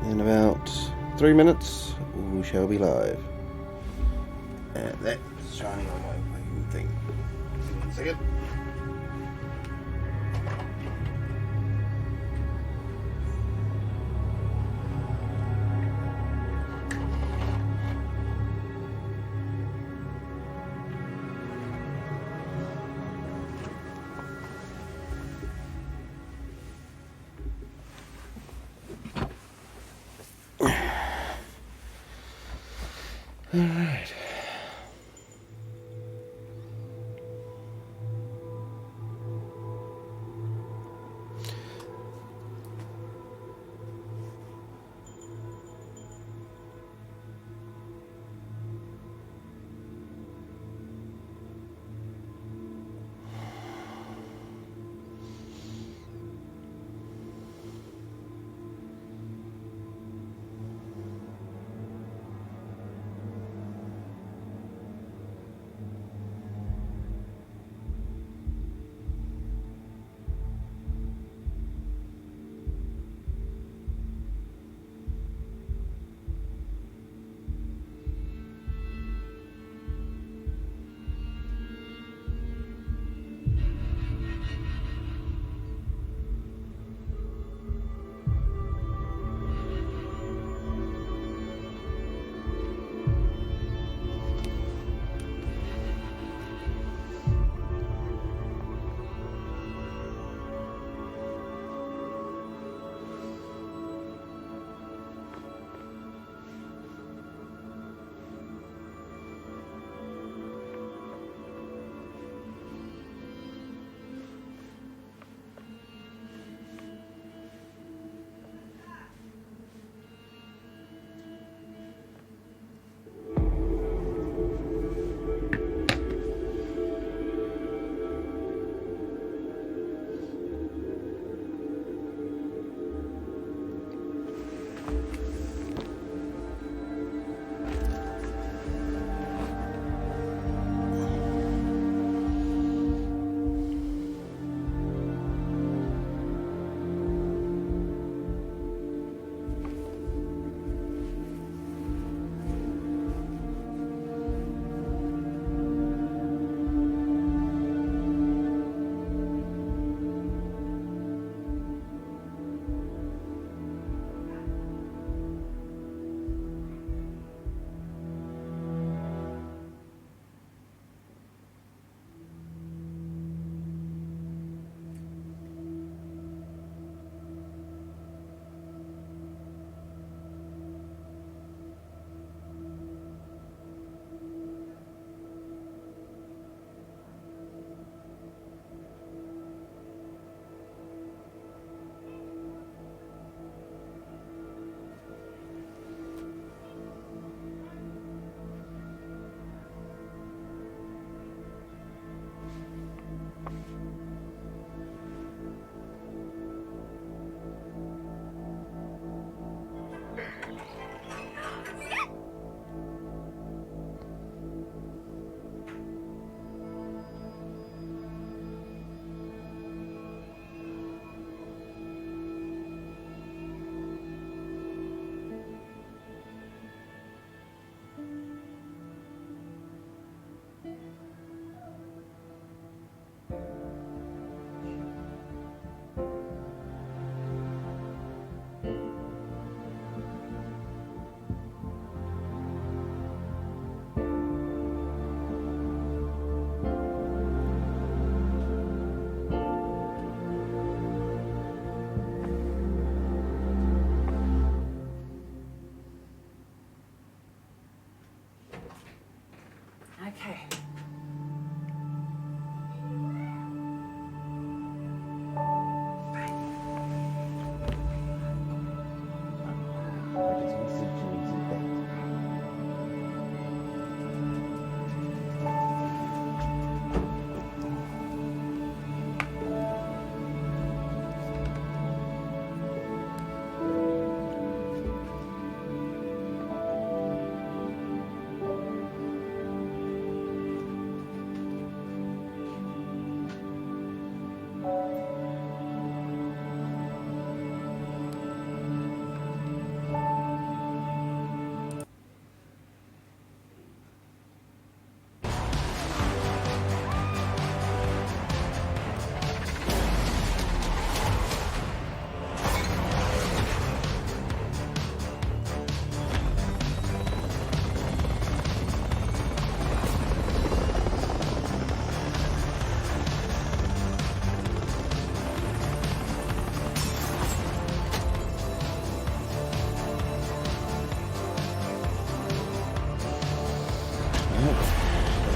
In about 3 minutes, we shall be live. And that's shining on my fucking thing. 1 second. All right.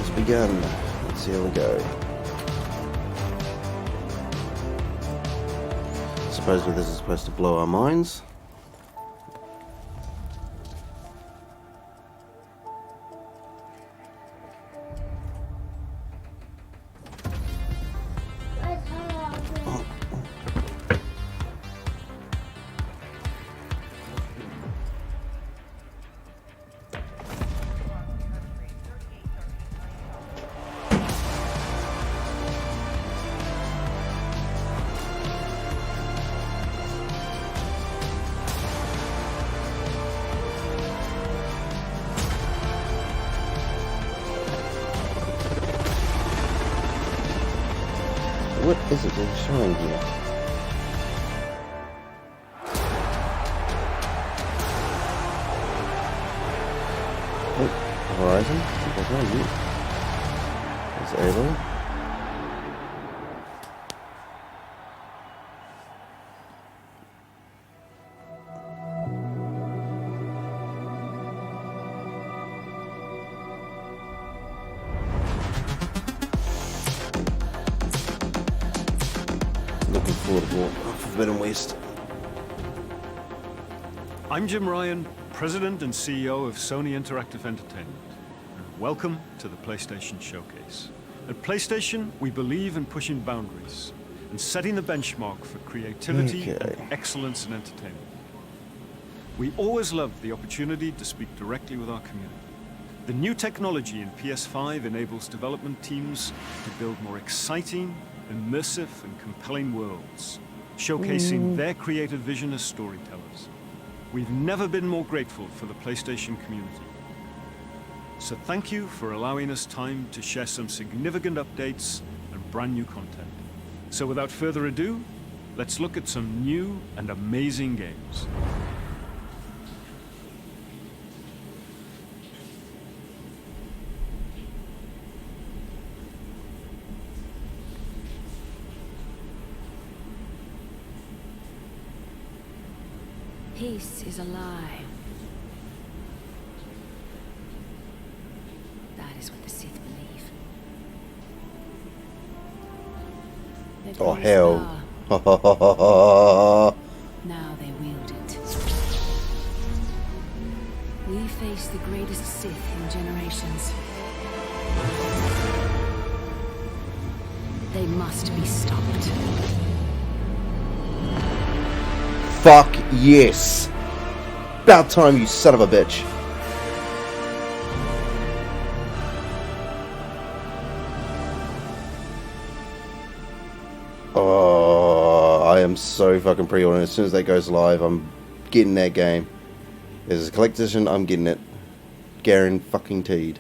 It's begun. Let's see how we go. Supposedly this is supposed to blow our minds. What is it they're showing here? Oh, Horizon? That's not you. That's Aloy. Looking forward to Forbidden West. I'm Jim Ryan, President and CEO of Sony Interactive Entertainment. Welcome to the PlayStation Showcase. At PlayStation, we believe in pushing boundaries and setting the benchmark for creativity and excellence in entertainment. We always love the opportunity to speak directly with our community. The new technology in PS5 enables development teams to build more exciting, immersive and compelling worlds, showcasing their creative vision as storytellers. We've never been more grateful for the PlayStation community. So thank you for allowing us time to share some significant updates and brand new content. So without further ado, let's look at some new and amazing games. Peace is a lie. That is what the Sith believe. Oh hell. Now they wield it. We face the greatest Sith in generations. They must be stopped. Fuck yes. About time, you son of a bitch. Oh, I am so fucking pre-ordering. As soon as that goes live, I'm getting that game. There's a collector's edition, I'm getting it. Guaranteed.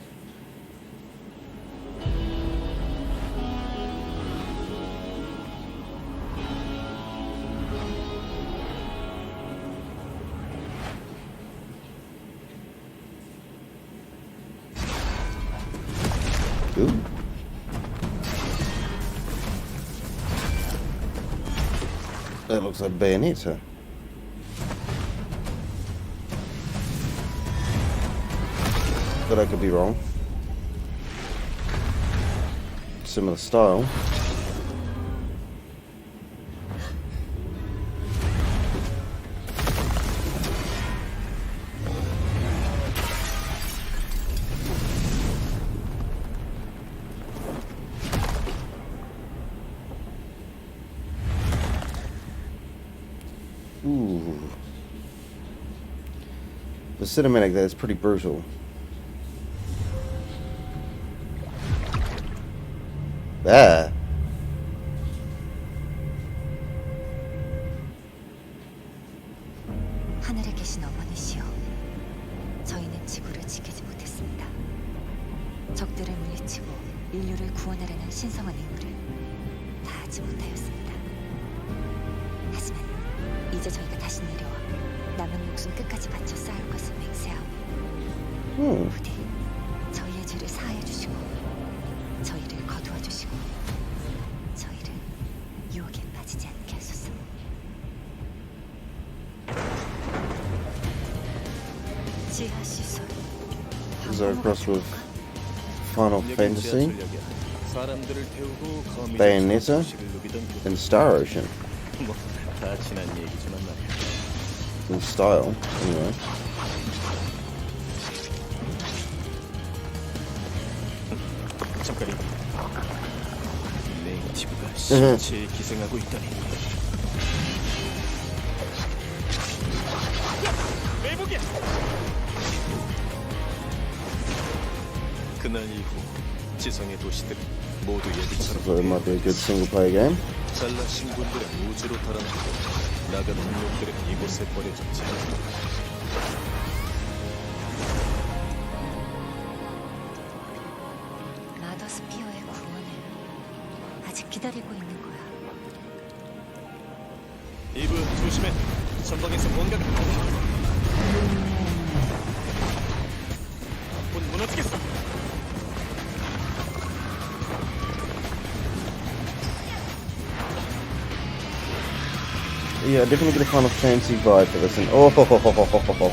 Ooh. That looks like Bayonetta. But I could be wrong. Similar style. Ooh. The cinematic there is pretty brutal. Ah. 하늘에 계신 어머니시여, 저희는 지구를 지키지 못했습니다. 적들을 물리치고 인류를 구원하려는 신성한 임무를 다하지 못하였습니다. 하지만 이제 저희가 다시 내려와 남은 목숨 끝까지 바쳐 싸울 것을 맹세하오. 부디 저희의 죄를 사하여 주시고 저희를 거두어 주시고 저희를 유혹에 빠지지 않게 하소서. 지하 시설. Is that across with Final Fantasy, Bayonetta, and Star Ocean. In style, anyway. 그날 이후 지성의 도시들은 모두 So 예비처럼 it might be a good single player game. 잘나신 분들은 우주로 달아나고 나간 놈들은 이곳에 버려졌지. 마더스피어의 구원을 아직 기다리고 있는 거야. 이브 조심해. 전방에서 뭔가가 곧 무너지겠어. Yeah, definitely get a Final Fantasy vibe for this. And oh, ho, ho, ho, ho, ho, ho.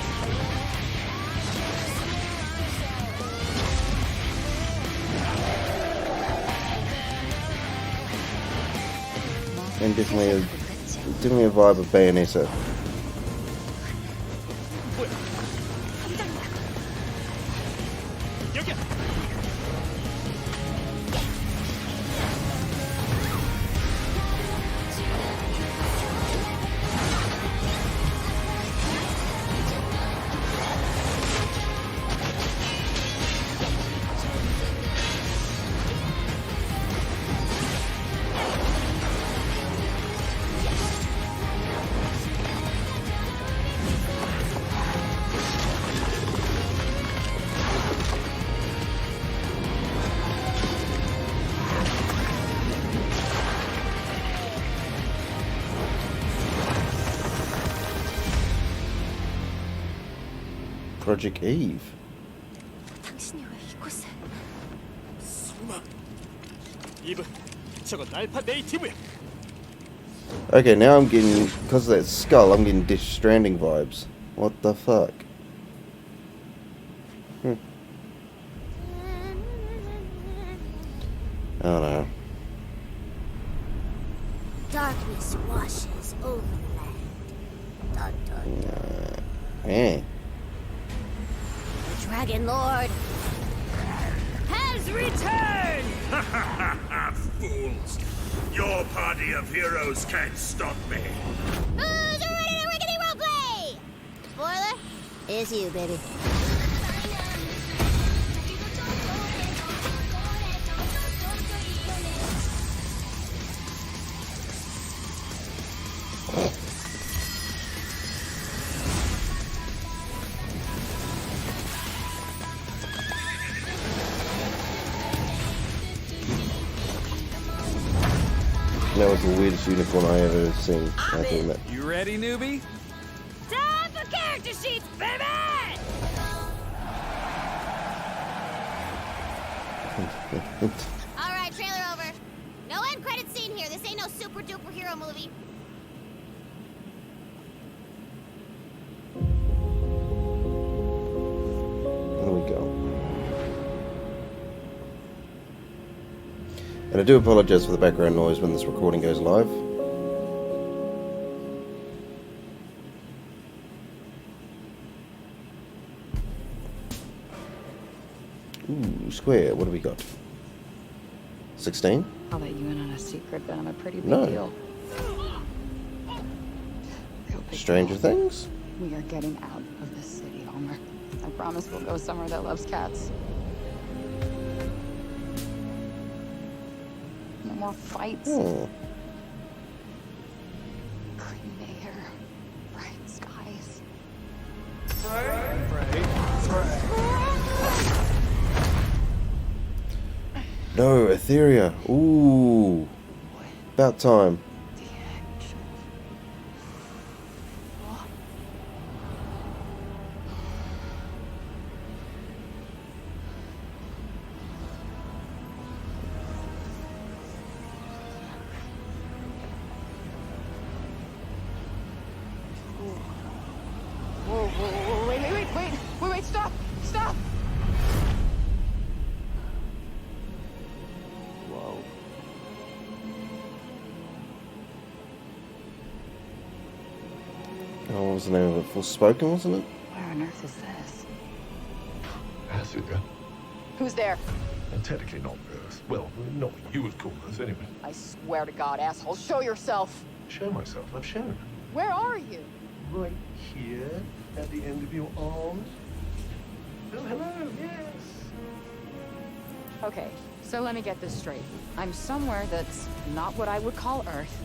And definitely a vibe of Bayonetta. 여기야. Project Eve. 당신이 왜 이곳에? 설마. 이브, 저건 알파 네이티브야. Okay, now I'm getting, because of that skull, I'm getting Death Stranding vibes. What the fuck? I don't know. Darkness washes over the land. Dun, dun, dun. Eh. The Dragon Lord has returned! Fools! Your party of heroes can't stop me. Who's ready to rickety roleplay? Spoiler? It's you, baby. That was the weirdest unicorn I ever seen. I think that. You ready, newbie? Time for character sheets, baby! Alright, trailer over. No end credit scene here. This ain't no super duper hero movie. There we go. And I do apologize for the background noise when this recording goes live. Ooh, Square, what do we got? 16? I'll let you in on a secret, but I'm a pretty big No. deal. Real big Stranger deal. Things? We are getting out of this city, Homer. I promise we'll go somewhere that loves cats. No more fights. Hmm. Clean air. Bright skies. No, Etheria. Ooh. About time. The edge. Whoa, wait, stop! Stop! was the name of it? Forspoken, wasn't it? Where on earth is this? Africa. Who's there? And technically not Earth. Well, not what you would call Earth anyway. I swear to God, asshole, show yourself. Show myself. I've shown. Where are you? Right here, at the end of your arms. Oh, hello, yes. Okay, so let me get this straight. I'm somewhere that's not what I would call Earth.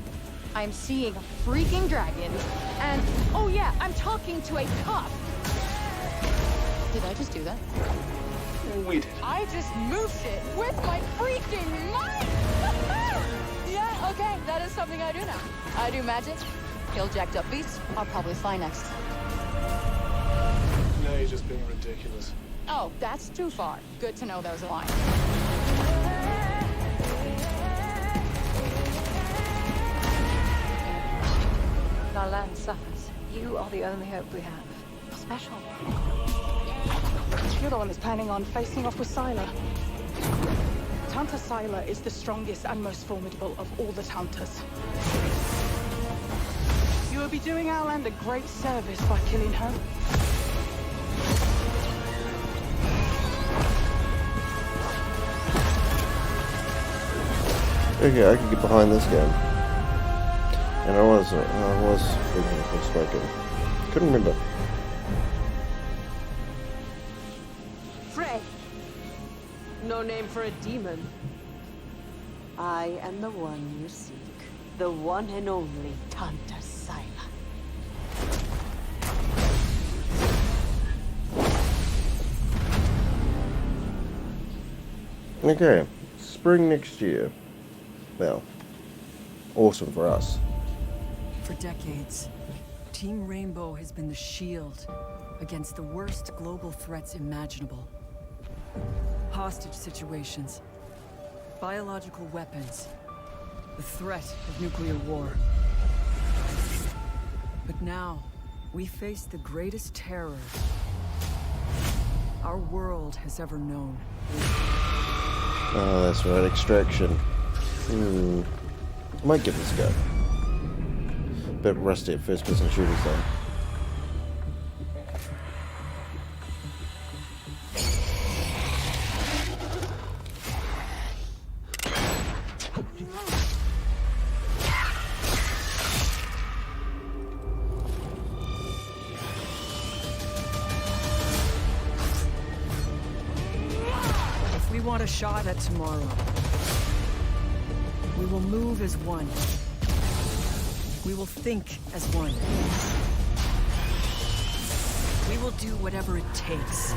I'm seeing a freaking dragon, and oh yeah, I'm talking to a cop. Did I just do that? We did. I just moved it with my freaking mind! Yeah, okay, that is something I do now. I do magic, kill jacked up beasts, I'll probably fly next. No, you're just being ridiculous. Oh, that's too far. Good to know there's a line. Our land suffers. You are the only hope we have. Special. You're the one that's planning on facing off with Sylar. Tanta Sylar is the strongest and most formidable of all the Tantas. You will be doing our land a great service by killing her. Okay, I can get behind this game. And I was thinking of Forspoken. Couldn't remember. Frey! No name for a demon. I am the one you seek. The one and only Tanta Sylar. Okay, spring next year. Well, awesome for us. For decades, Team Rainbow has been the shield against the worst global threats imaginable. Hostage situations, biological weapons, the threat of nuclear war. But now, we face the greatest terror our world has ever known. Oh, that's right, Extraction. Might give this a go. Bit rusty at first-person shooters, though. If we want a shot at tomorrow, we will move as one. We will think as one. We will do whatever it takes.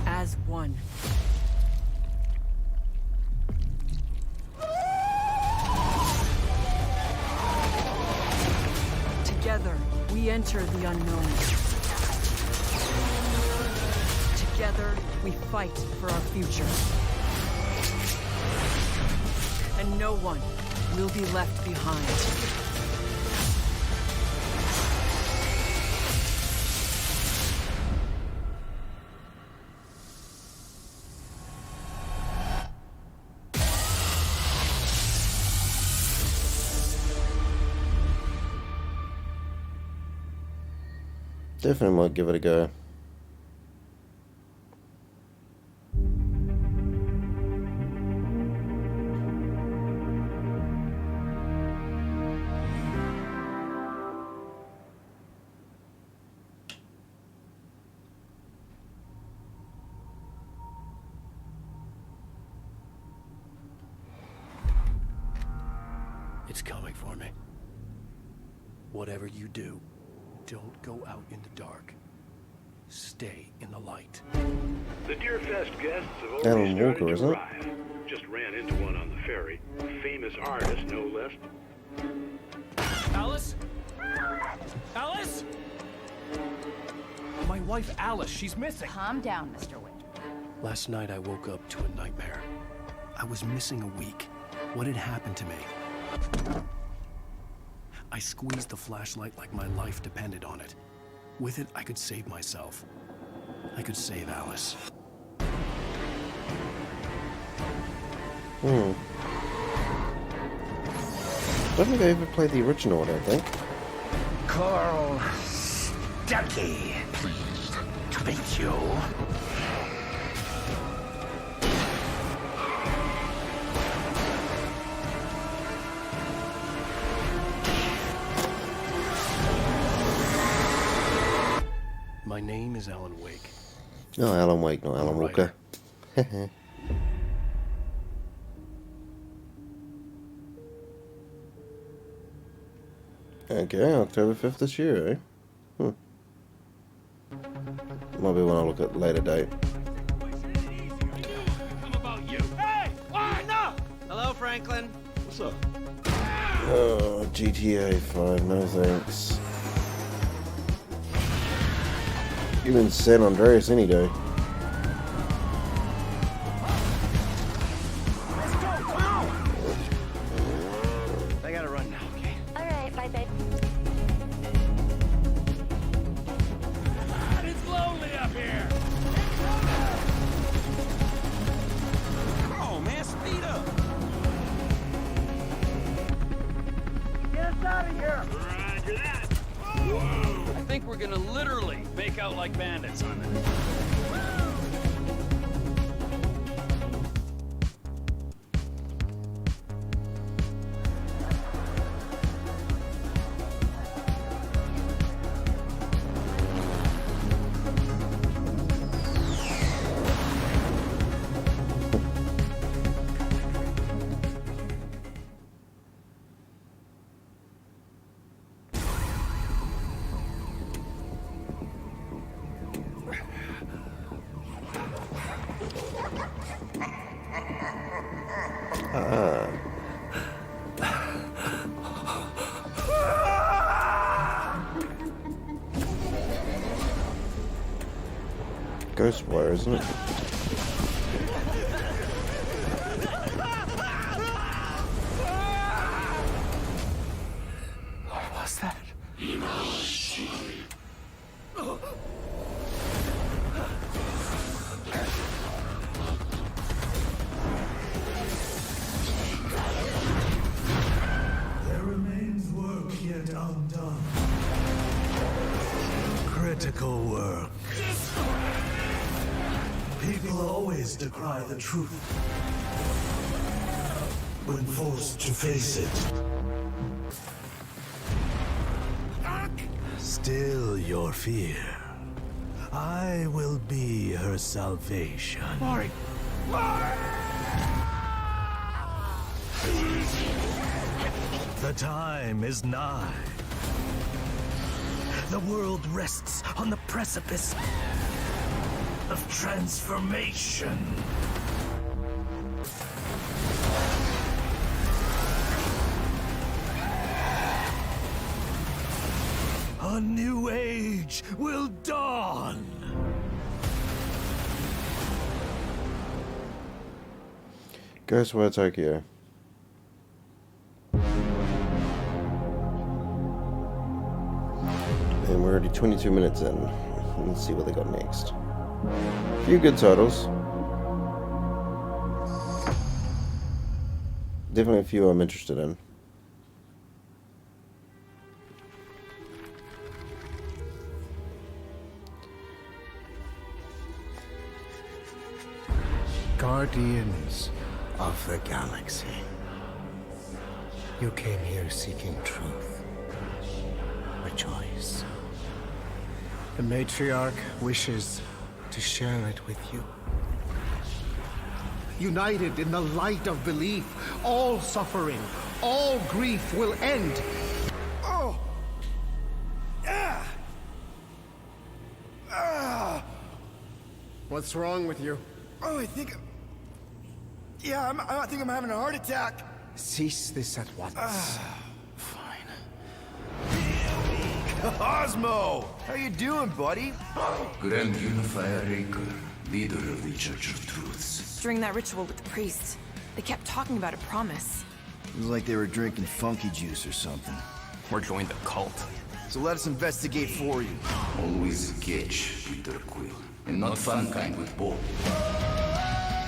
As one. Together, we enter the unknown. Together, we fight for our future. And no one will be left behind. Definitely might give it a go. It's coming for me. Whatever you do, don't go out in the dark. Stay in the light. The Deerfest guests have Alan already started Walker, to isn't it? arrive. Just ran into one on the ferry. A famous artist, no less. Alice? Alice? My wife Alice, she's missing. Calm down, Mr. Winter. Last night I woke up to a nightmare. I was missing a week. What had happened to me? I squeezed the flashlight like my life depended on it. With it, I could save myself. I could save Alice. don't think I ever played the original, I don't think. Carl Stucky. Pleased to meet you. My name is Alan Wake. Oh, Alan Wake, not Alan Walker. Okay, October 5th this year, eh? Might be one I'll look at later date. Hello, Franklin. What's up? Oh, GTA 5, no thanks. Even San Andreas any day. I gotta run now, okay? Alright, bye, babe. It's lonely up here! Come on, man, speed up! Get us out of here! Roger that! I think we're gonna literally make out like bandits on this. Ghostwire, isn't it? What was that? There remains work yet undone. Critical work. People always decry the truth when forced to face it. Still your fear. I will be her salvation. Mari! The time is nigh. The world rests on the precipice of transformation. A new age will dawn. Ghostwire Tokyo. And we're already 22 minutes in. Let's see what they got next. A few good titles. Definitely a few I'm interested in. Guardians of the Galaxy. You came here seeking truth. Rejoice. The Matriarch wishes to share it with you. United in the light of belief, all suffering, all grief will end. Oh! Ah! Ah! What's wrong with you? Oh, I think... Yeah, I think I'm having a heart attack. Cease this at once. Cosmo! How you doing, buddy? Grand Unifier Raker, leader of the Church of Truths. During that ritual with the priest, they kept talking about a promise. It was like they were drinking funky juice or something. Or joined the cult. So let us investigate for you. Always catch, Peter Quill. And not fun kind with Bob.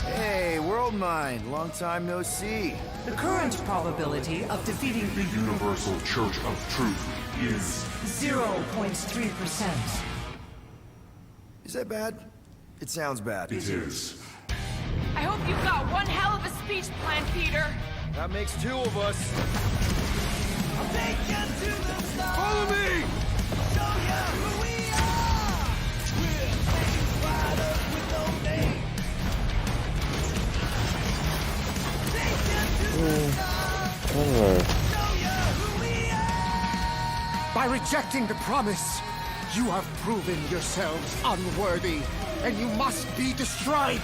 Hey, World Mind, long time no see. The current probability of defeating the Universal Church of Truth is 0.3%. Is that bad? It sounds bad. It is. I hope you've got one hell of a speech plan, Peter. That makes two of us. I'll take you to the stars. Follow me! Show you who we are. We're flames fighters with no name. Take you to the stars. Show you who we are. By rejecting the promise, you have proven yourselves unworthy, and you must be destroyed.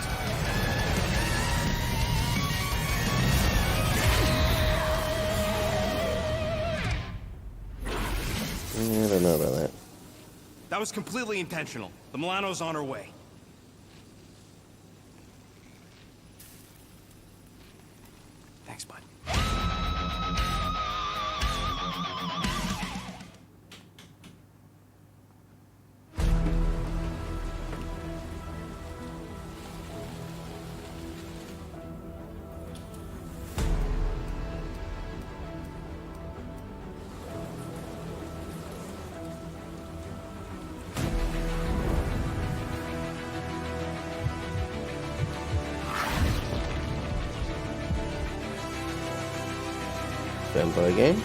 I don't know about that. That was completely intentional. The Milano's on her way. Thanks, bud. Vampire game.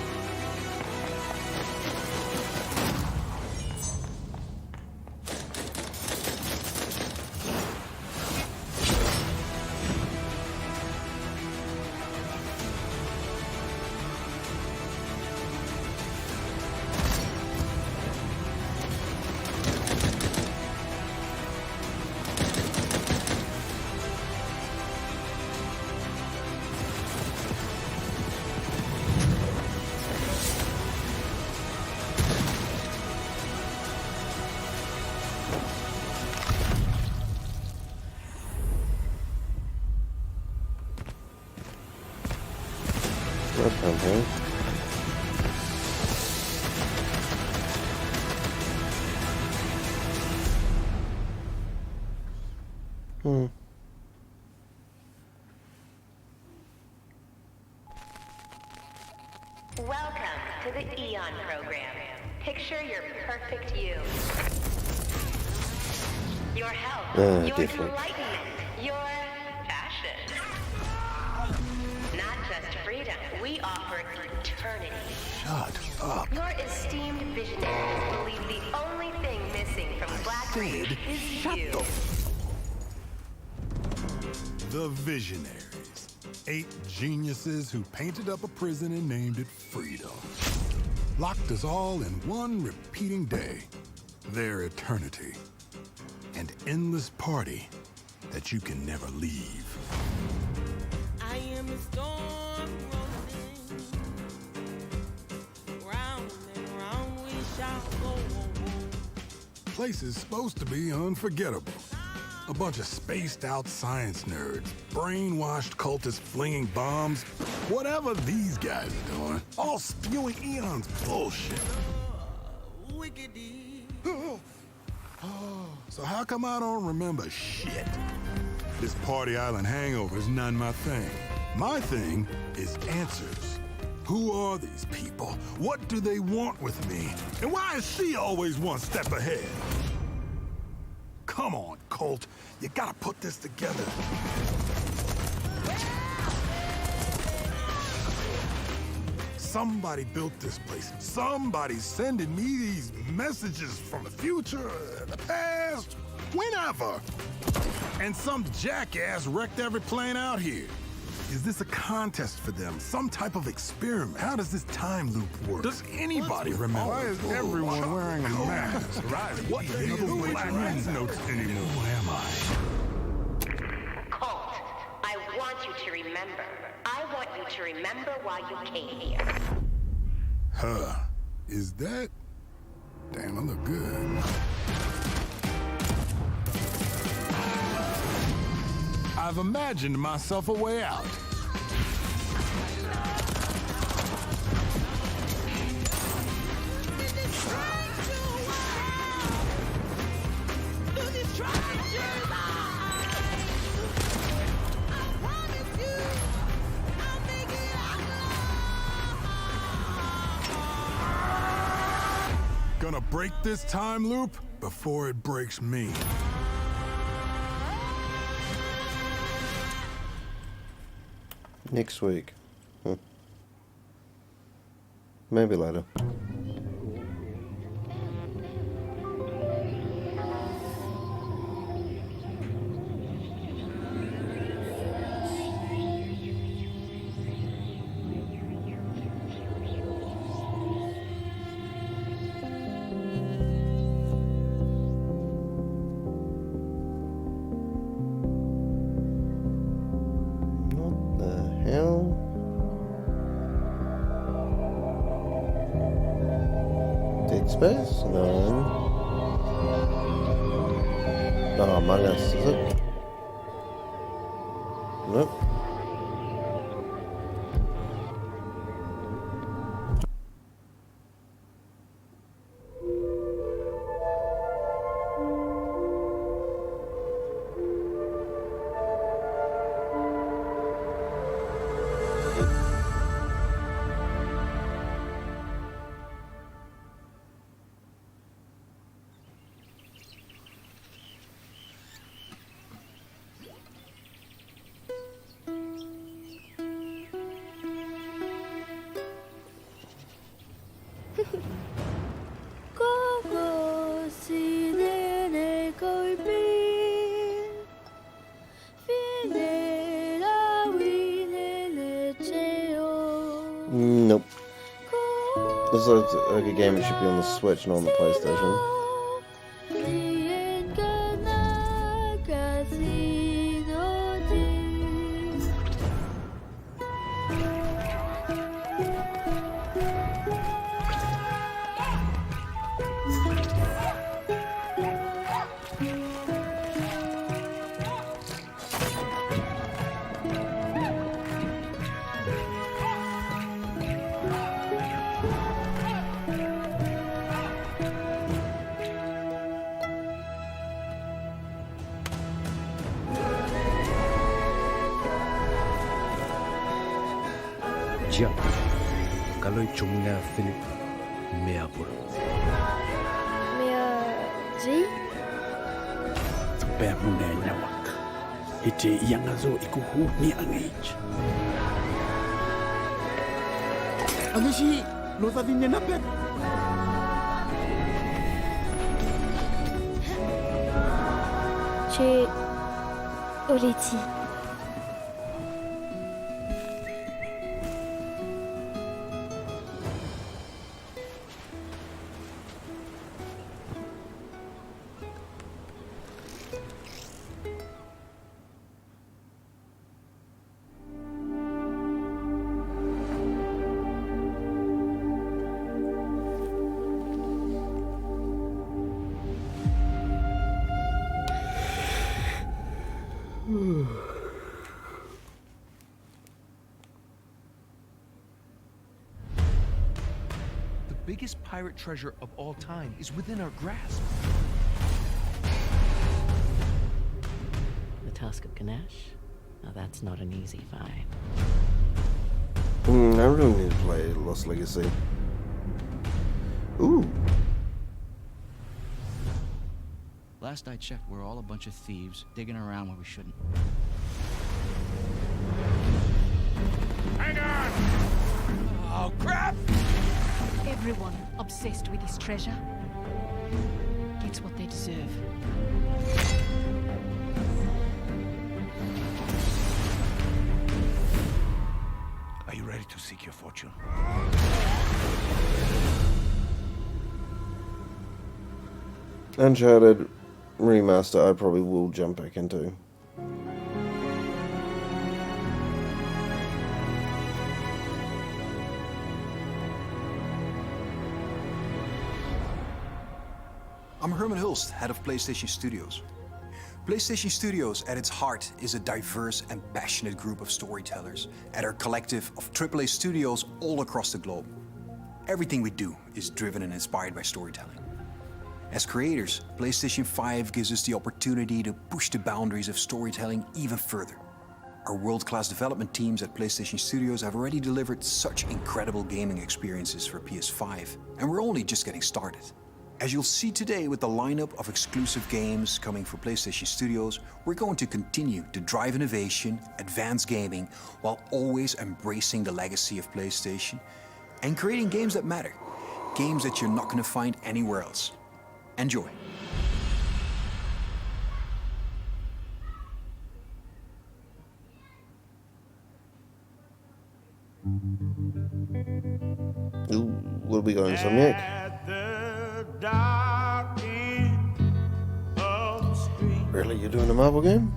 Okay. Welcome to the Eon program. Picture your perfect you. Your health, your different. enlightenment, your passion. Not just freedom, we offer eternity. Shut up. Your esteemed visionaries believe the only thing missing from Black Ridge is you. The Visionaries. 8 geniuses who painted up a prison and named it Freedom. Locked us all in one repeating day. Their eternity. An endless party that you can never leave. I am a storm rolling. Round and round we shall go. Place is supposed to be unforgettable. A bunch of spaced-out science nerds, brainwashed cultists flinging bombs, whatever these guys are doing, all spewing Eon's bullshit. So how come I don't remember shit? This Party Island hangover is none my thing. My thing is answers. Who are these people? What do they want with me? And why is she always one step ahead? Come on, Colt. You gotta put this together. Somebody built this place. Somebody's sending me these messages from the future, the past, whenever. And some jackass wrecked every plane out here. Is this a contest for them? Some type of experiment? How does this time loop work? Does anybody remember? Why is everyone wearing a mask? What the hell Black Man's notes anymore? Who am I? Colt, I want you to remember. I want you to remember why you came here. Huh. Is that? Damn, I look good. I've imagined myself a way out. break this time loop before it breaks me. Next week. Maybe later. Space? No. No, Among Us, is it? Nope. Nope. This looks like a game that should be on the Switch, not on the PlayStation. Jump. Kalau cuma Philip Mea pura. Mea G? Tepeh muna nyawak. Ite yang azo ikuhu ni angage. Ano si lo tadi niya napet? Che Oleti. The biggest pirate treasure of all time is within our grasp. The Tusk of Ganesh? Now that's not an easy find. I really need to play Lost Legacy. Ooh. Last I checked, we're all a bunch of thieves digging around where we shouldn't. Hang on! Oh, crap! Everyone obsessed with this treasure gets what they deserve. Are you ready to seek your fortune? Uncharted Remaster, I probably will jump back into. I'm Herman Hulst, head of PlayStation Studios. PlayStation Studios, at its heart, is a diverse and passionate group of storytellers at our collective of AAA studios all across the globe. Everything we do is driven and inspired by storytelling. As creators, PlayStation 5 gives us the opportunity to push the boundaries of storytelling even further. Our world-class development teams at PlayStation Studios have already delivered such incredible gaming experiences for PS5, and we're only just getting started. As you'll see today with the lineup of exclusive games coming for PlayStation Studios, we're going to continue to drive innovation, advance gaming, while always embracing the legacy of PlayStation and creating games that matter. Games that you're not going to find anywhere else. Enjoy. Ooh, what have we got, Insomniac? Really, you're doing a Marvel game?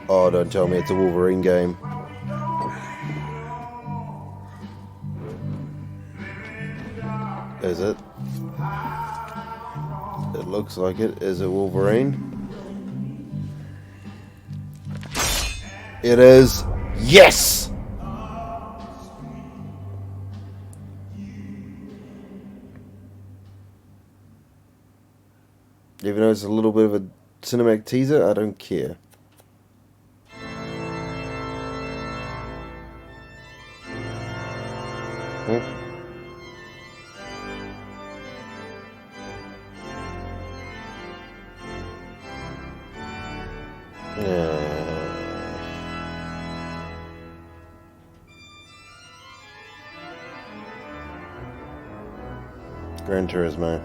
Oh, don't tell me it's a Wolverine game. Is it? It looks like it. Is it Wolverine? It is. Yes! Even though it's a little bit of a cinematic teaser, I don't care. Huh? Gran Turismo.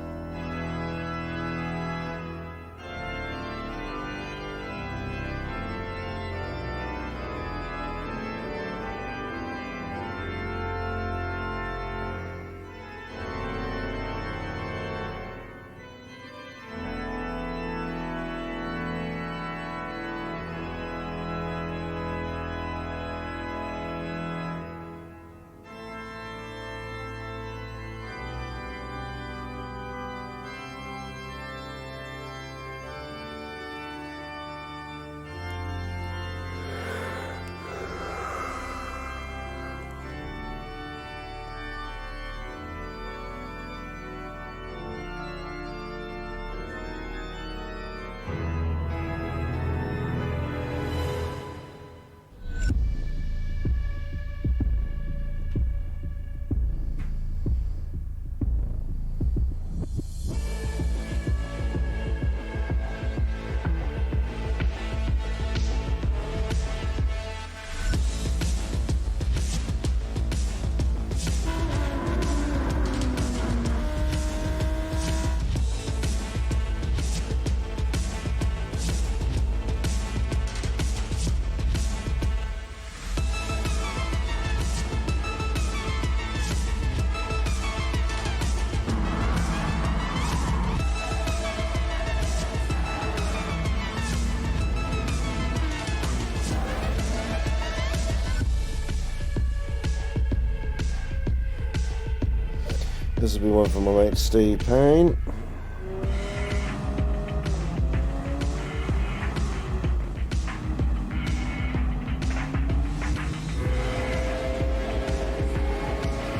This will be one for my mate Steve Payne.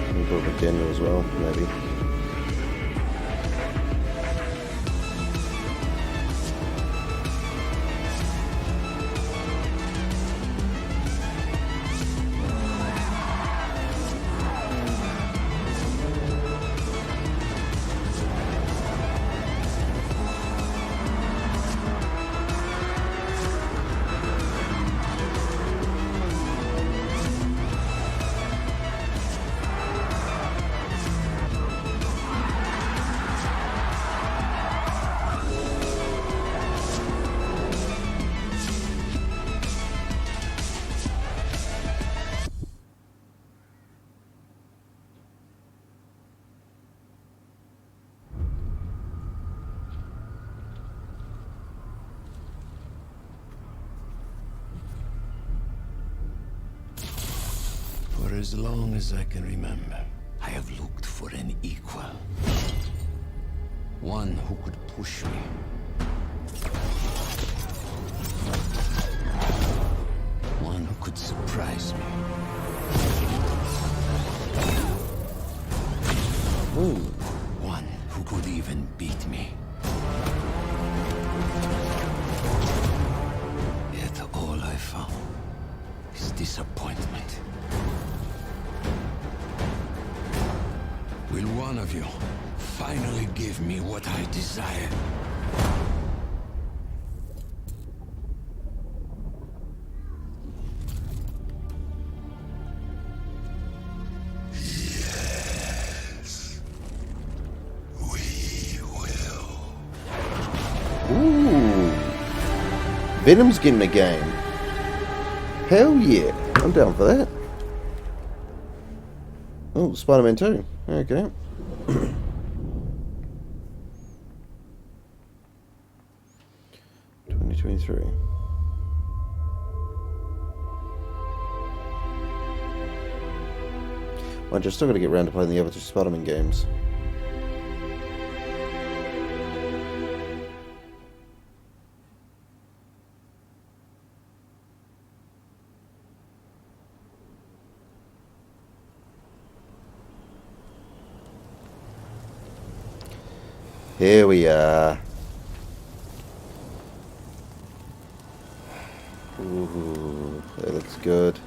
And probably Daniel as well, maybe. For as long as I can remember, I have looked for an equal. One who could push me. One who could surprise me. Ooh. One who could even beat me. Yet all I found is disappointment. one of you finally give me what I desire. Yes. We will. Ooh. Venom's getting a game. Hell yeah. I'm down for that. Oh, Spider-Man 2. Okay. 2023. I just still got to get around to playing the other two Spider-Man games. Here we are. Ooh, that looks good.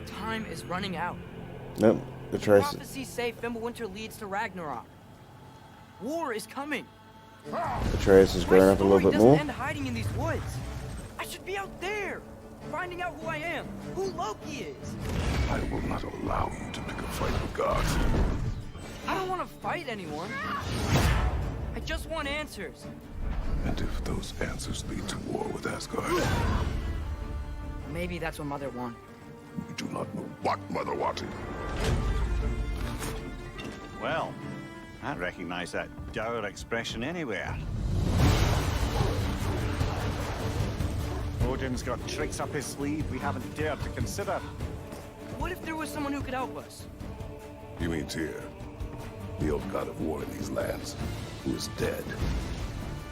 Time is running out. Nope, the trace. Prophecies say Fimbulwinter leads to Ragnarok. War is coming. The trace is growing up a little bit more. End hiding in these woods. I should be out there, finding out who I am, who Loki is. I will not allow you to pick a fight with gods. I don't want to fight anyone. I just want answers. And if those answers lead to war with Asgard? Maybe that's what Mother wanted. We do not know what Mother wanted. Well, I recognize that dour expression anywhere. Odin's got tricks up his sleeve we haven't dared to consider. What if there was someone who could help us? You mean Tyr, the old god of war in these lands, who is dead?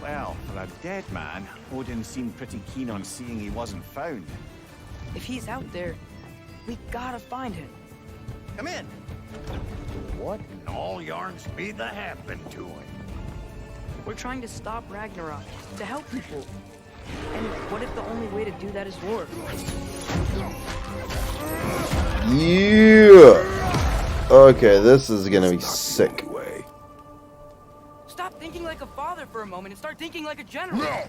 Well, for a dead man, Odin seemed pretty keen on seeing he wasn't found. If he's out there, we gotta find him. Come in. What in all yarns be the happened to him? We're trying to stop Ragnarok, to help people. And what if the only way to do that is war? Yeah! Okay, this is gonna be sick. Stop thinking like a father for a moment and start thinking like a general. No!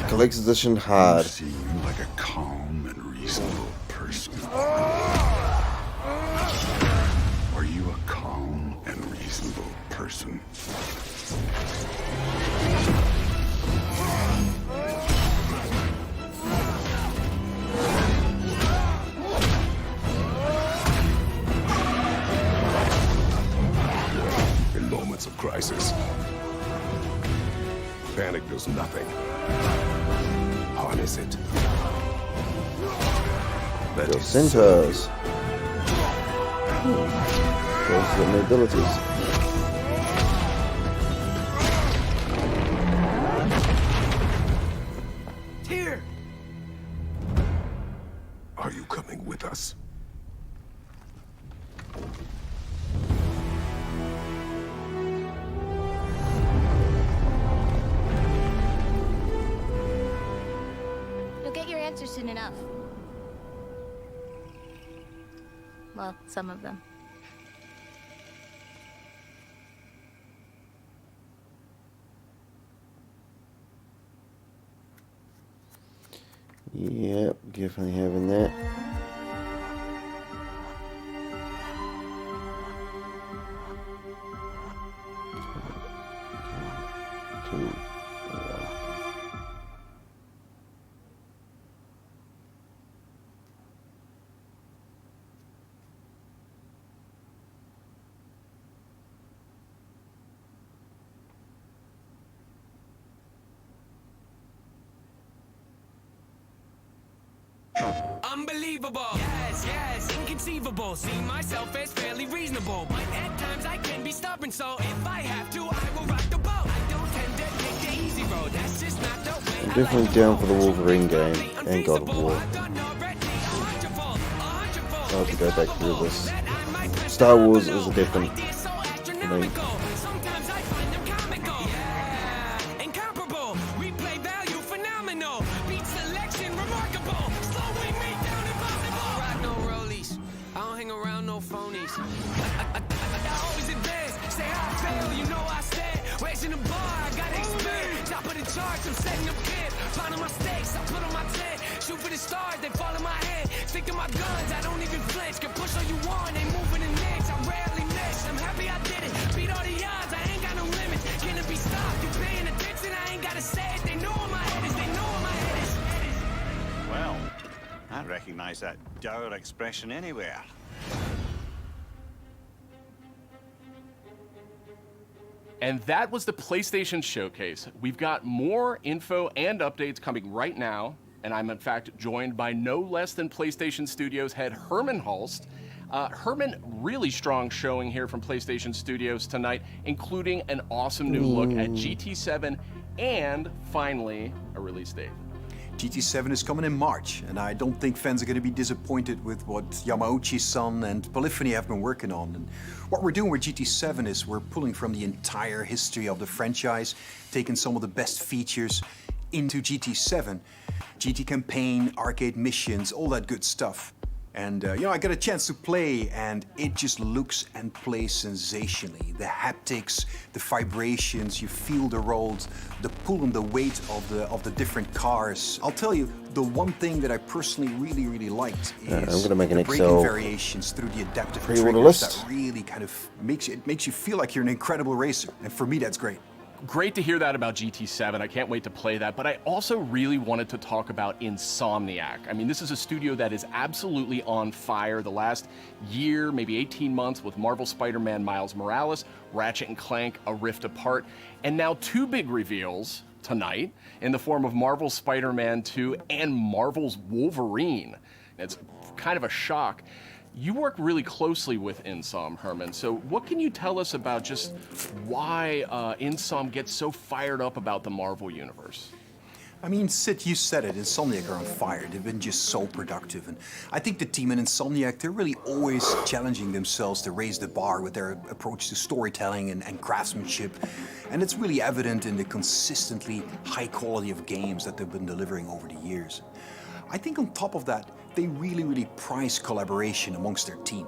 Collector's edition hard. You seem like a calm and reasonable person. Are you a calm and reasonable person? In moments of crisis, panic does nothing. Harness it. Let Your it centers. Those are the abilities. Tyr! Are you coming with us? You'll get your answer soon enough. Well, some of them. Yep, definitely having that. Unbelievable. Yes, yes, inconceivable. See myself as fairly reasonable, but at times I can be stubborn. So if I have to, I will rock the boat. I don't tend to take the easy road. That's just not the way. I'm definitely down for the Wolverine game and God of War. I'll have to go back through this. Star Wars is a different for me. enemies. I always advance, say how I fail, you know I stand. Raising the bar, I gotta expand. Top of the charts, I'm setting up camp. Pounding my stakes, I put on my tent. Shoot for the stars, they fall in my hand. Stick to my guns, I don't even flinch. Can push all you want, ain't moving an inch. I rarely miss, I'm happy I did it. Beat all the odds, I ain't got no limits. Can it be stopped? You paying attention? I ain't gotta say it. They know where my head is, they know where my head is. Well, I recognize that dour expression anywhere. And that was the PlayStation Showcase. We've got more info and updates coming right now, and I'm in fact joined by no less than PlayStation Studios head Herman Hulst. Herman, really strong showing here from PlayStation Studios tonight, including an awesome new look at GT7 and finally a release date. GT7 is coming in March, and I don't think fans are going to be disappointed with what Yamauchi-san and Polyphony have been working on. And what we're doing with GT7 is we're pulling from the entire history of the franchise, taking some of the best features into GT7. GT campaign, arcade missions, all that good stuff. And you know, I got a chance to play, and it just looks and plays sensationally. The haptics, the vibrations, you feel the roads, the pull and the weight of the different cars. I'll tell you, the one thing that I personally really liked is I'm gonna make an the Excel braking variations through the adaptive pre-order triggers. list. That really kind of makes you feel like you're an incredible racer, and for me, that's great. Great to hear that about GT7. I can't wait to play that, but I also really wanted to talk about Insomniac. I mean, this is a studio that is absolutely on fire the last year, maybe 18 months with Marvel Spider-Man Miles Morales, Ratchet & Clank, A Rift Apart, and now two big reveals tonight in the form of Marvel's Spider-Man 2 and Marvel's Wolverine. It's kind of a shock. You work really closely with Insom, Herman, so what can you tell us about just why Insom gets so fired up about the Marvel Universe? I mean, Sid, you said it, Insomniac are on fire. They've been just so productive. And I think the team in Insomniac, they're really always challenging themselves to raise the bar with their approach to storytelling and craftsmanship. And it's really evident in the consistently high quality of games that they've been delivering over the years. I think on top of that, they really prize collaboration amongst their team.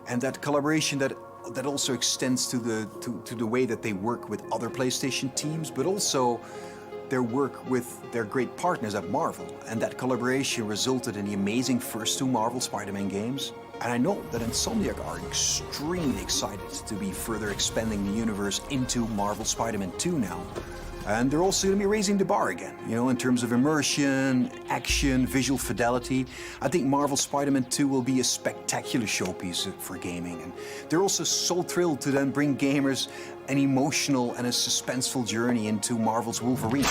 And that collaboration that also extends to the way that they work with other PlayStation teams, but also their work with their great partners at Marvel. And that collaboration resulted in the amazing first two Marvel Spider-Man games. And I know that Insomniac are extremely excited to be further expanding the universe into Marvel Spider-Man 2 now. And they're also going to be raising the bar again, you know, in terms of immersion, action, visual fidelity. I think Marvel Spider-Man 2 will be a spectacular showpiece for gaming. And they're also so thrilled to then bring gamers an emotional and a suspenseful journey into Marvel's Wolverine.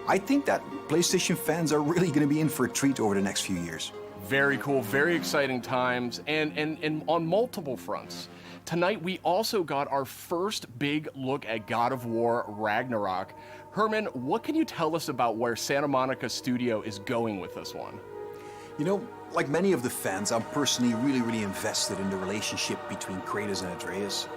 I think that PlayStation fans are really going to be in for a treat over the next few years. Very cool, very exciting times, and on multiple fronts. Tonight, we also got our first big look at God of War Ragnarok. Herman, what can you tell us about where Santa Monica Studio is going with this one? You know, like many of the fans, I'm personally really invested in the relationship between Kratos and Atreus.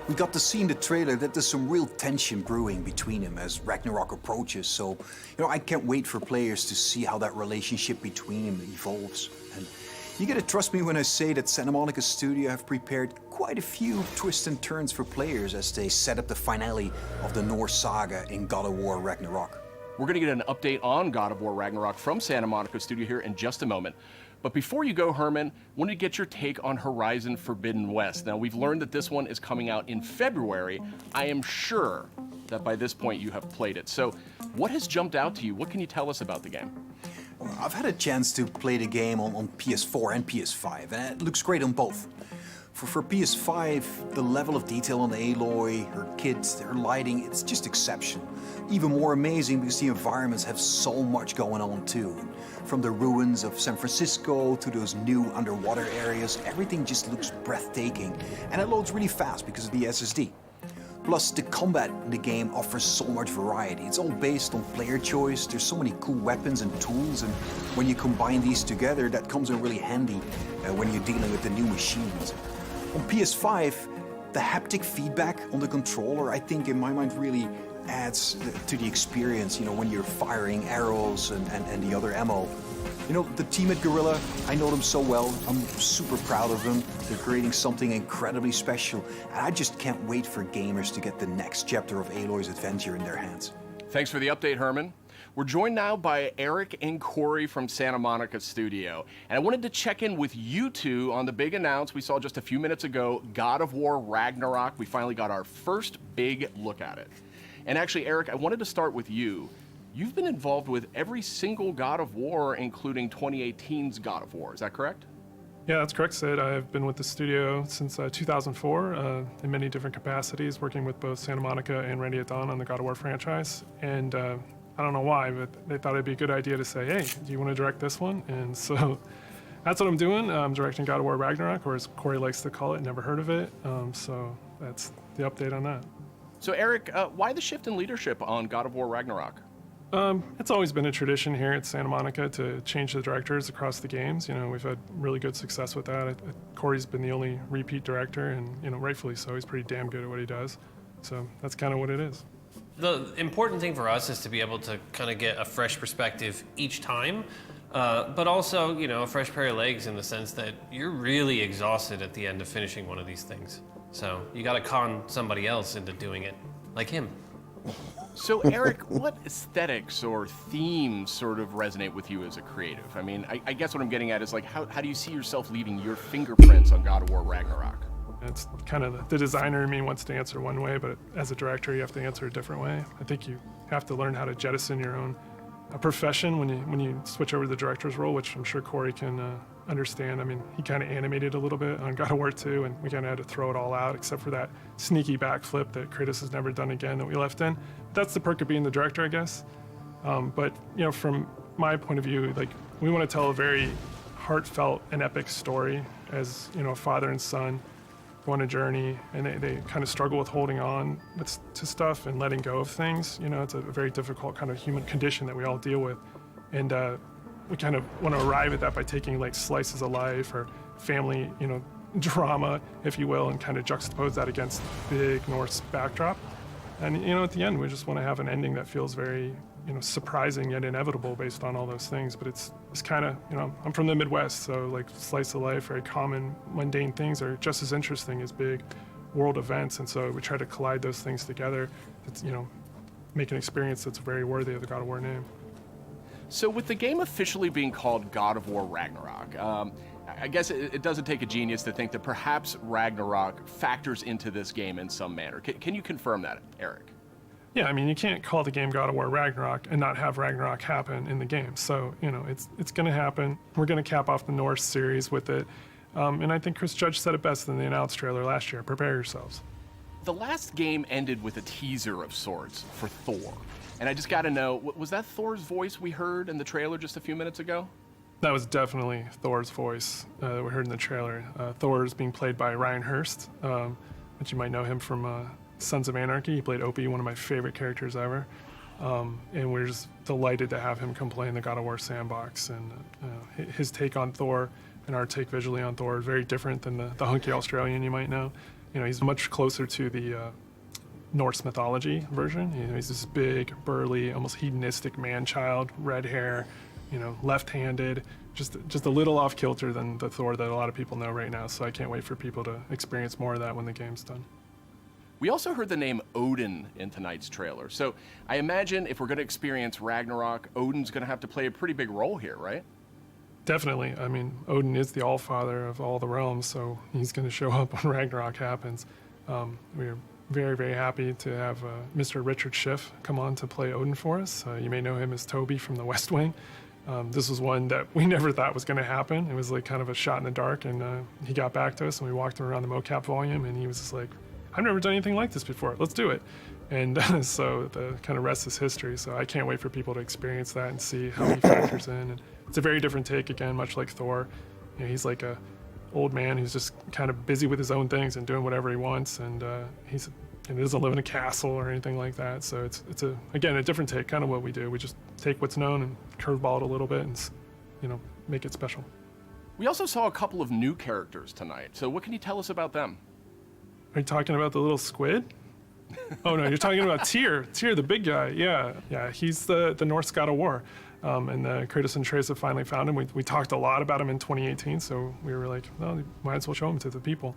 We got to see in the trailer that there's some real tension brewing between them as Ragnarok approaches, so, you know, I can't wait for players to see how that relationship between them evolves. And you gotta trust me when I say that Santa Monica Studio have prepared quite a few twists and turns for players as they set up the finale of the Norse saga in God of War Ragnarok. We're gonna get an update on God of War Ragnarok from Santa Monica Studio here in just a moment. But before you go, Herman, I want to get your take on Horizon Forbidden West. Now, we've learned that this one is coming out in February. I am sure that by this point you have played it. So what has jumped out to you? What can you tell us about the game? I've had a chance to play the game on PS4 and PS5, and it looks great on both. For PS5, the level of detail on Aloy, her kit, her lighting, it's just exceptional. Even more amazing because the environments have so much going on too. From the ruins of San Francisco to those new underwater areas, everything just looks breathtaking, and it loads really fast because of the SSD. Plus, the combat in the game offers so much variety. It's all based on player choice. There's so many cool weapons and tools, and when you combine these together, that comes in really handy when you're dealing with the new machines. On PS5, the haptic feedback on the controller, I think in my mind really adds to the experience, you know, when you're firing arrows and the other ammo. You know, the team at Guerrilla, I know them so well. I'm super proud of them. They're creating something incredibly special. And I just can't wait for gamers to get the next chapter of Aloy's adventure in their hands. Thanks for the update, Herman. We're joined now by Eric and Corey from Santa Monica Studio. And I wanted to check in with you two on the big announce we saw just a few minutes ago, God of War Ragnarok. We finally got our first big look at it. And actually, Eric, I wanted to start with you. You've been involved with every single God of War, including 2018's God of War. Is that correct? Yeah, that's correct, Sid. I've been with the studio since 2004 in many different capacities, working with both Santa Monica and Ready at Dawn on the God of War franchise. And I don't know why, but they thought it'd be a good idea to say, hey, do you want to direct this one? And so that's what I'm doing. I'm directing God of War Ragnarok, or as Corey likes to call it, never heard of it. So that's the update on that. So Eric, why the shift in leadership on God of War Ragnarok? It's always been a tradition here at Santa Monica to change the directors across the games. You know, we've had really good success with that. Corey's been the only repeat director, and, you know, rightfully so. He's pretty damn good at what he does. So that's kind of what it is. The important thing for us is to be able to kind of get a fresh perspective each time, but also, you know, a fresh pair of legs in the sense that you're really exhausted at the end of finishing one of these things. So you got to con somebody else into doing it, like him. So Eric, what aesthetics or themes sort of resonate with you as a creative? I mean, I guess what I'm getting at is like, how do you see yourself leaving your fingerprints on God of War Ragnarok? It's kind of the designer in me wants to answer one way, but as a director, you have to answer a different way. I think you have to learn how to jettison your own profession when you switch over to the director's role, which I'm sure Corey can understand. I mean, he kind of animated a little bit on God of War 2, and we kind of had to throw it all out, except for that sneaky backflip that Kratos has never done again that we left in. That's the perk of being the director, I guess. But, you know, from my point of view, like, we want to tell a very heartfelt and epic story as, you know, a father and son go on a journey, and they kind of struggle with holding on to stuff and letting go of things. You know, it's a very difficult kind of human condition that we all deal with. And we kind of want to arrive at that by taking like slices of life or family, you know, drama, if you will, and kind of juxtapose that against big Norse backdrop. And, you know, at the end, we just want to have an ending that feels very, you know, surprising yet inevitable based on all those things. But it's kind of, you know, I'm from the Midwest, so like slice of life, very common, mundane things are just as interesting as big world events. And so we try to collide those things together. It's, you know, make an experience that's very worthy of the God of War name. So with the game officially being called God of War Ragnarok, I guess it doesn't take a genius to think that perhaps Ragnarok factors into this game in some manner. Can you confirm that, Eric? Yeah, I mean, you can't call the game God of War Ragnarok and not have Ragnarok happen in the game. So, you know, it's going to happen. We're going to cap off the Norse series with it. And I think Chris Judge said it best in the announced trailer last year. Prepare yourselves. The last game ended with a teaser of sorts for Thor. And I just got to know, was that Thor's voice we heard in the trailer just a few minutes ago? That was definitely Thor's voice that we heard in the trailer. Thor is being played by Ryan Hurst, which you might know him from Sons of Anarchy. He played Opie, one of my favorite characters ever. And we're just delighted to have him come play in the God of War sandbox. And his take on Thor and our take visually on Thor is very different than the hunky Australian you might know. You know, he's much closer to the Norse mythology version. You know, he's this big, burly, almost hedonistic man-child, red hair, you know, left-handed, just a little off kilter than the Thor that a lot of people know right now. So I can't wait for people to experience more of that when the game's done. We also heard the name Odin in tonight's trailer. So I imagine if we're going to experience Ragnarok, Odin's going to have to play a pretty big role here, right? Definitely. I mean, Odin is the Allfather of all the realms, so he's going to show up when Ragnarok happens. We're very, very happy to have Mr. Richard Schiff come on to play Odin for us. You may know him as Toby from The West Wing. This was one that we never thought was going to happen. It was like kind of a shot in the dark, and he got back to us, and we walked him around the mocap volume, and he was just like, I've never done anything like this before. Let's do it. And so the kind of rest is history. So I can't wait for people to experience that and see how he factors in. And it's a very different take, again, much like Thor. You know, he's like a old man who's just kind of busy with his own things and doing whatever he wants. And he doesn't live in a castle or anything like that. So it's again, a different take, kind of what we do. We just take what's known and curveball it a little bit and, you know, make it special. We also saw a couple of new characters tonight. So what can you tell us about them? Are you talking about the little squid? Oh no, you're talking about Tyr, the big guy. Yeah, he's the Norse god of war. And Kratos and Atreus have finally found him. We talked a lot about him in 2018, so we were like, well, might as well show him to the people.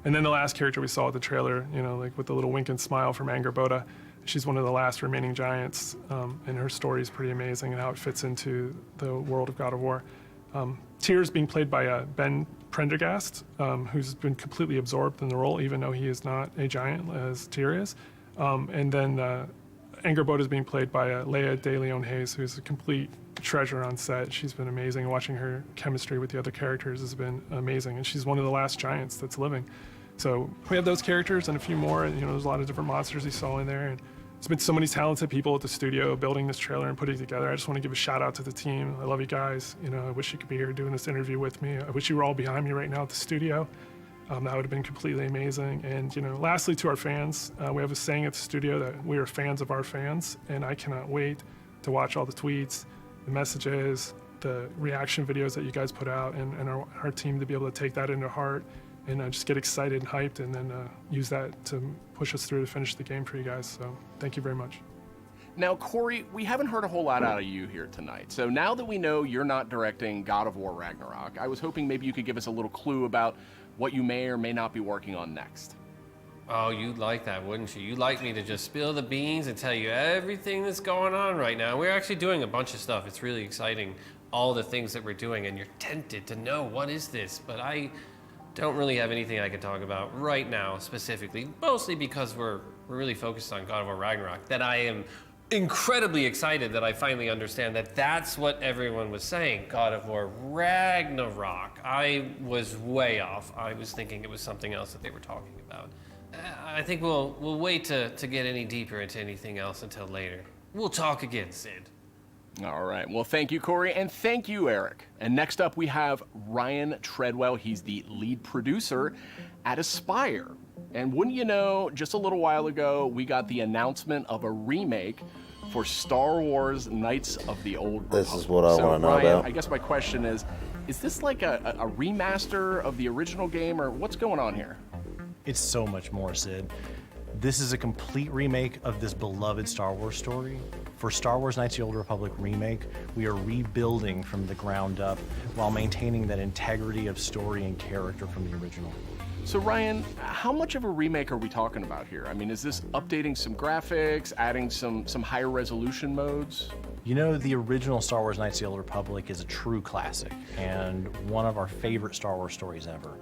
And then the last character we saw at the trailer, like with the little wink and smile from Angerboda, she's one of the last remaining giants, and her story is pretty amazing and how it fits into the world of God of War. Tyr is being played by Ben Prendergast, who's been completely absorbed in the role, even though he is not a giant as Tyr is. And then Angerboda is being played by Leia De Leon Hayes, who's a complete treasure on set. She's been amazing. Watching her chemistry with the other characters has been amazing, and she's one of the last giants that's living. So we have those characters and a few more. There's a lot of different monsters you saw in there, and there's been so many talented people at the studio building this trailer and putting it together. I just want to give a shout out to the team. I love you guys. I wish you could be here doing this interview with me. I wish you were all behind me right now at the studio. That would have been completely amazing. And lastly, to our fans, we have a saying at the studio that we are fans of our fans, and I cannot wait to watch all the tweets, the messages, the reaction videos that you guys put out, and our team to be able to take that into heart and just get excited and hyped, and then use that to push us through to finish the game for you guys. So thank you very much. Now, Corey, we haven't heard a whole lot out of you here tonight. So now that we know you're not directing God of War Ragnarok, I was hoping maybe you could give us a little clue about what you may or may not be working on next. Oh, you'd like that, wouldn't you? You'd like me to just spill the beans and tell you everything that's going on right now. We're actually doing a bunch of stuff. It's really exciting, all the things that we're doing, and you're tempted to know what is this, but I don't really have anything I can talk about right now specifically, mostly because we're really focused on God of War Ragnarok, that I am incredibly excited that I finally understand that that's what everyone was saying, God of War Ragnarok. I was way off. I was thinking it was something else that they were talking about. I think we'll wait to get any deeper into anything else until later. We'll talk again, Sid. All right. Well, thank you, Corey, and thank you, Eric. And next up, we have Ryan Treadwell. He's the lead producer at Aspyr. And wouldn't you know, just a little while ago, we got the announcement of a remake for Star Wars Knights of the Old Republic. This is what I want to know Ryan, about. I guess my question is this like a remaster of the original game, or what's going on here? It's so much more, Sid. This is a complete remake of this beloved Star Wars story. For Star Wars Knights of the Old Republic remake, we are rebuilding from the ground up while maintaining that integrity of story and character from the original. So Ryan, how much of a remake are we talking about here? I mean, is this updating some graphics, adding some higher resolution modes? The original Star Wars Knights of the Old Republic is a true classic and one of our favorite Star Wars stories ever.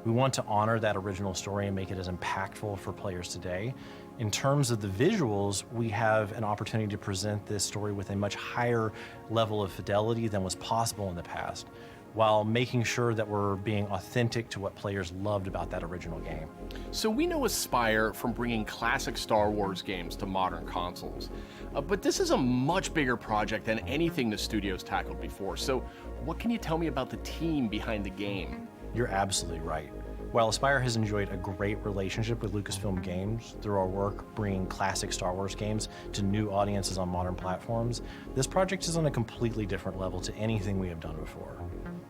We want to honor that original story and make it as impactful for players today. In terms of the visuals, we have an opportunity to present this story with a much higher level of fidelity than was possible in the past, while making sure that we're being authentic to what players loved about that original game. So we know Aspyr from bringing classic Star Wars games to modern consoles, but this is a much bigger project than anything the studio's tackled before. So what can you tell me about the team behind the game? You're absolutely right. While Aspyr has enjoyed a great relationship with Lucasfilm Games through our work bringing classic Star Wars games to new audiences on modern platforms, this project is on a completely different level to anything we have done before.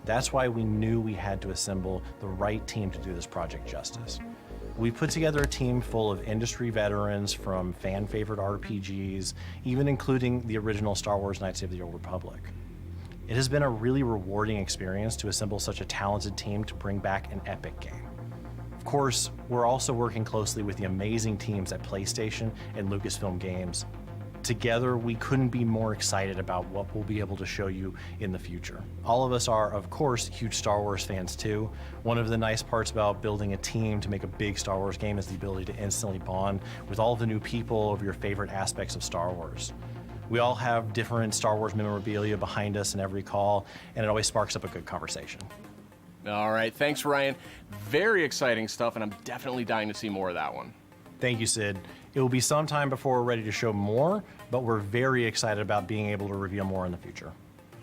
That's why we knew we had to assemble the right team to do this project justice. We put together a team full of industry veterans from fan-favorite RPGs, even including the original Star Wars Knights of the Old Republic. It has been a really rewarding experience to assemble such a talented team to bring back an epic game. Of course, we're also working closely with the amazing teams at PlayStation and Lucasfilm Games. Together, we couldn't be more excited about what we'll be able to show you in the future. All of us are, of course, huge Star Wars fans too. One of the nice parts about building a team to make a big Star Wars game is the ability to instantly bond with all the new people over your favorite aspects of Star Wars. We all have different Star Wars memorabilia behind us in every call, and it always sparks up a good conversation. All right, thanks, Ryan. Very exciting stuff, and I'm definitely dying to see more of that one. Thank you, Sid. It will be some time before we're ready to show more, but we're very excited about being able to reveal more in the future.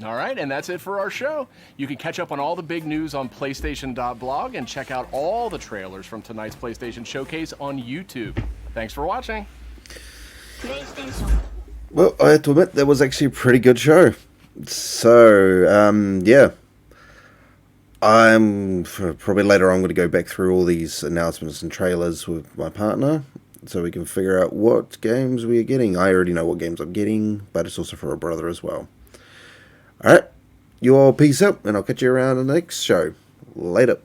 All right, and that's it for our show. You can catch up on all the big news on PlayStation.blog and check out all the trailers from tonight's PlayStation Showcase on YouTube. Thanks for watching. Well, I have to admit, that was actually a pretty good show. So, yeah. Probably later on, I'm going to go back through all these announcements and trailers with my partner so we can figure out what games we are getting. I already know what games I'm getting, but it's also for a brother as well. Alright, you all peace out, and I'll catch you around in the next show. Later.